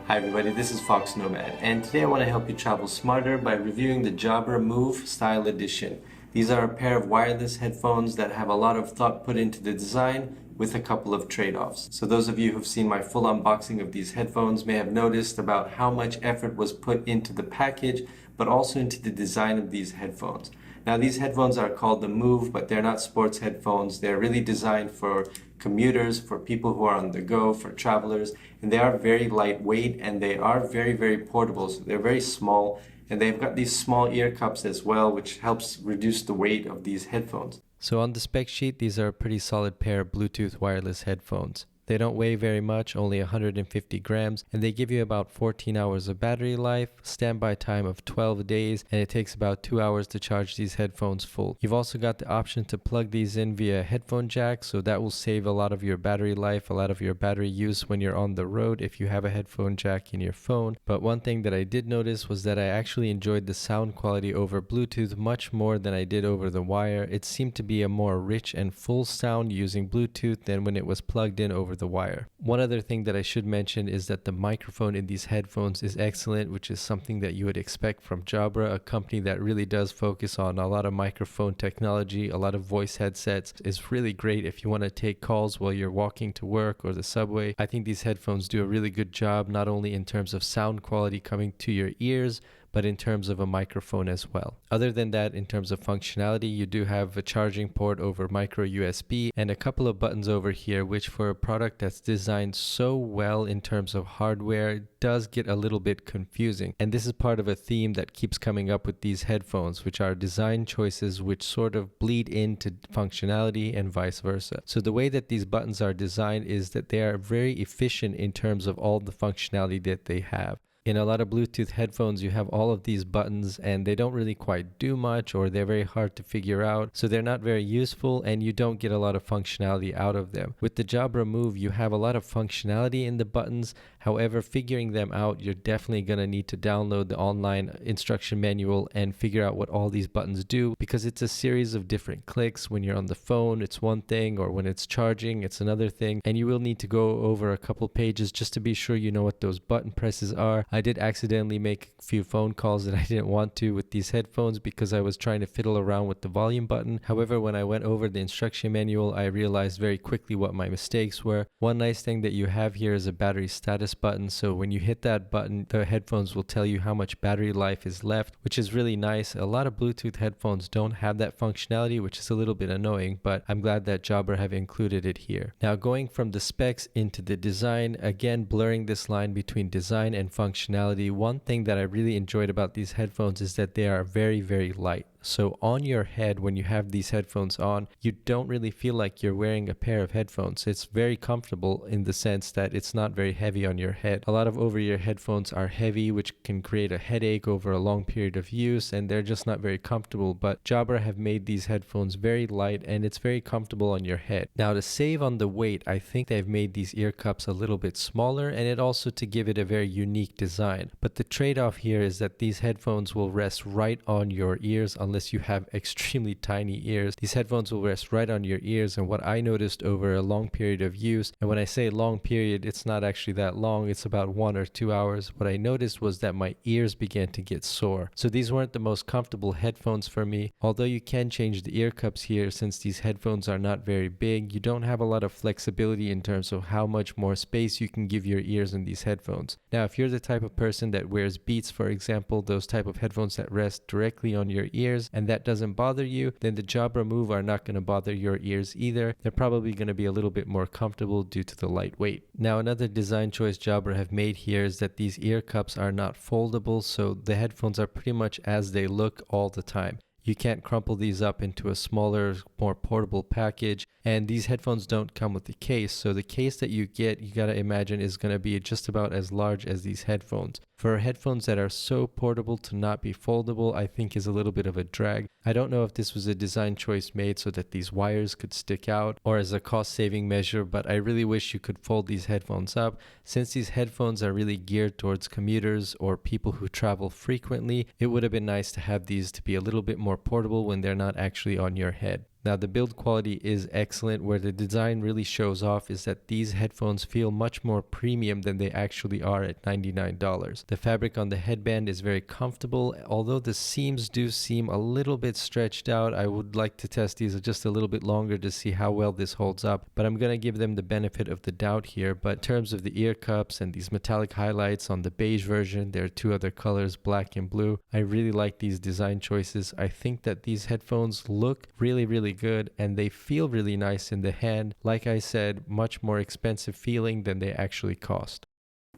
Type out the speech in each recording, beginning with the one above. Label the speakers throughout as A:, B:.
A: Hi everybody, this is foXnoMad, and today I want to help you travel smarter by reviewing the Jabra Move Style Edition. These are a pair of wireless headphones that have a lot of thought put into the design with a couple of trade-offs. So those of you who've seen my full unboxing of these headphones may have noticed about how much effort was put into the package, but also into the design of these headphones. Now these headphones are called the Move, but they're not sports headphones. They're really designed for commuters, for people who are on the go, for travelers, and they are very lightweight and they are very, very portable. So they're very small, and they've got these small ear cups as well, which helps reduce the weight of these headphones. So on the spec sheet, these are a pretty solid pair of Bluetooth wireless headphones. They don't weigh very much, only 150 grams, and they give you about 14 hours of battery life, standby time of 12 days, and it takes about 2 hours to charge these headphones full. You've also got the option to plug these in via headphone jack, so that will save a lot of your battery life, a lot of your battery use when you're on the road if you have a headphone jack in your phone. But one thing that I did notice was that I actually enjoyed the sound quality over Bluetooth much more than I did over the wire. It seemed to be a more rich and full sound using Bluetooth than when it was plugged in over the wire. One other thing that I should mention is that the microphone in these headphones is excellent, which is something that you would expect from Jabra, a company that really does focus on a lot of microphone technology, a lot of voice headsets. It's really great if you want to take calls while you're walking to work or the subway. I think these headphones do a really good job, not only in terms of sound quality coming to your ears, but in terms of a microphone as well. Other than that, in terms of functionality, you do have a charging port over micro USB and a couple of buttons over here, which for a product that's designed so well in terms of hardware does get a little bit confusing. And this is part of a theme that keeps coming up with these headphones, which are design choices which sort of bleed into functionality and vice versa. So the way that these buttons are designed is that they are very efficient in terms of all the functionality that they have. In a lot of Bluetooth headphones, you have all of these buttons and they don't really quite do much, or they're very hard to figure out. So they're not very useful and you don't get a lot of functionality out of them. With the Jabra Move, you have a lot of functionality in the buttons. However, figuring them out, you're definitely going to need to download the online instruction manual and figure out what all these buttons do, because it's a series of different clicks. When you're on the phone, it's one thing, or when it's charging, it's another thing. And you will need to go over a couple pages just to be sure you know what those button presses are. I did accidentally make a few phone calls that I didn't want to with these headphones because I was trying to fiddle around with the volume button. However, when I went over the instruction manual, I realized very quickly what my mistakes were. One nice thing that you have here is a battery status button. So when you hit that button, the headphones will tell you how much battery life is left, which is really nice. A lot of Bluetooth headphones don't have that functionality, which is a little bit annoying, but I'm glad that Jabra have included it here. Now, going from the specs into the design, again, blurring this line between design and functionality, one thing that I really enjoyed about these headphones is that they are very, very light. So on your head, when you have these headphones on, you don't really feel like you're wearing a pair of headphones. It's very comfortable in the sense that it's not very heavy on your head. A lot of over-ear headphones are heavy, which can create a headache over a long period of use, and they're just not very comfortable. But Jabra have made these headphones very light, and it's very comfortable on your head. Now, to save on the weight, I think they've made these ear cups a little bit smaller, and it also to give it a very unique design. But the trade-off here is that these headphones will rest right on your ears unless you have extremely tiny ears. These headphones will rest right on your ears, and what I noticed over a long period of use, and when I say long period, it's not actually that long, it's about 1 or 2 hours, what I noticed was that my ears began to get sore. So these weren't the most comfortable headphones for me. Although you can change the ear cups here, since these headphones are not very big, you don't have a lot of flexibility in terms of how much more space you can give your ears in these headphones. Now, if you're the type of person that wears Beats, for example, those type of headphones that rest directly on your ears, and that doesn't bother you, then the Jabra Move are not going to bother your ears either. They're probably going to be a little bit more comfortable due to the light weight. Now, another design choice Jabra have made here is that these ear cups are not foldable, so the headphones are pretty much as they look all the time. You can't crumple these up into a smaller, more portable package. And these headphones don't come with a case. So the case that you get, you gotta imagine, is gonna be just about as large as these headphones. For headphones that are so portable to not be foldable, I think is a little bit of a drag. I don't know if this was a design choice made so that these wires could stick out or as a cost-saving measure, but I really wish you could fold these headphones up. Since these headphones are really geared towards commuters or people who travel frequently, it would have been nice to have these to be a little bit more portable when they're not actually on your head. Now, the build quality is excellent. Where the design really shows off is that these headphones feel much more premium than they actually are at $99. The fabric on the headband is very comfortable, although the seams do seem a little bit stretched out. I would like to test these just a little bit longer to see how well this holds up, but I'm going to give them the benefit of the doubt here. But in terms of the ear cups and these metallic highlights on the beige version, there are two other colors, black and blue. I really like these design choices. I think that these headphones look really good and they feel really nice in the hand. Like I said, much more expensive feeling than they actually cost.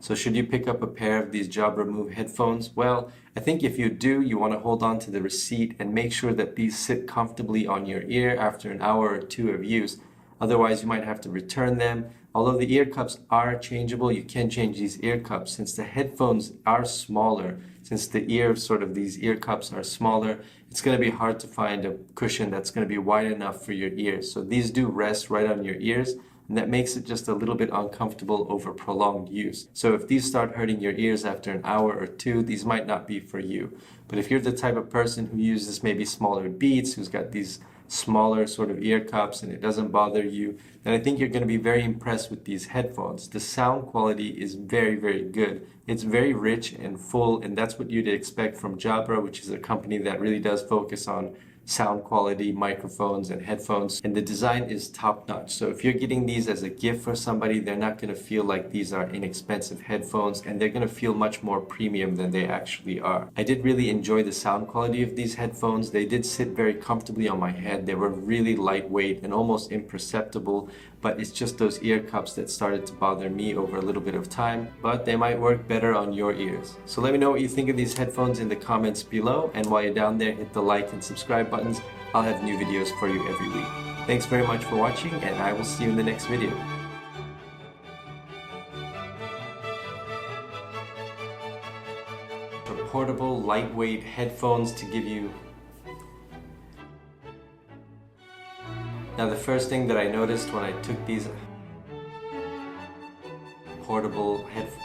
A: So should you pick up a pair of these Jabra Move headphones? Well, I think if you do, you want to hold on to the receipt and make sure that these sit comfortably on your ear after an hour or two of use. Otherwise, you might have to return them. Although the ear cups are changeable, you can change these ear cups. Since the headphones are smaller, since the these ear cups are smaller, it's going to be hard to find a cushion that's going to be wide enough for your ears. So these do rest right on your ears, and that makes it just a little bit uncomfortable over prolonged use. So if these start hurting your ears after an hour or two, these might not be for you. But if you're the type of person who uses maybe smaller Beats, who's got these smaller sort of ear cups and it doesn't bother you, then I think you're going to be very impressed with these headphones. The sound quality is very good. It's very rich and full, and that's what you'd expect from Jabra, which is a company that really does focus on sound quality, microphones, and headphones, and the design is top-notch. So if you're getting these as a gift for somebody, they're not going to feel like these are inexpensive headphones, and they're going to feel much more premium than they actually are. I did really enjoy the sound quality of these headphones. They did sit very comfortably on my head. They were really lightweight and almost imperceptible, but it's just those ear cups that started to bother me over a little bit of time, but they might work better on your ears. So let me know what you think of these headphones in the comments below, and while you're down there, hit the like and subscribe buttons. I'll have new videos for you every week. Thanks very much for watching, and I will see you in the next video. Portable, lightweight headphones to give you... Now the first thing that I noticed when I took these portable headphones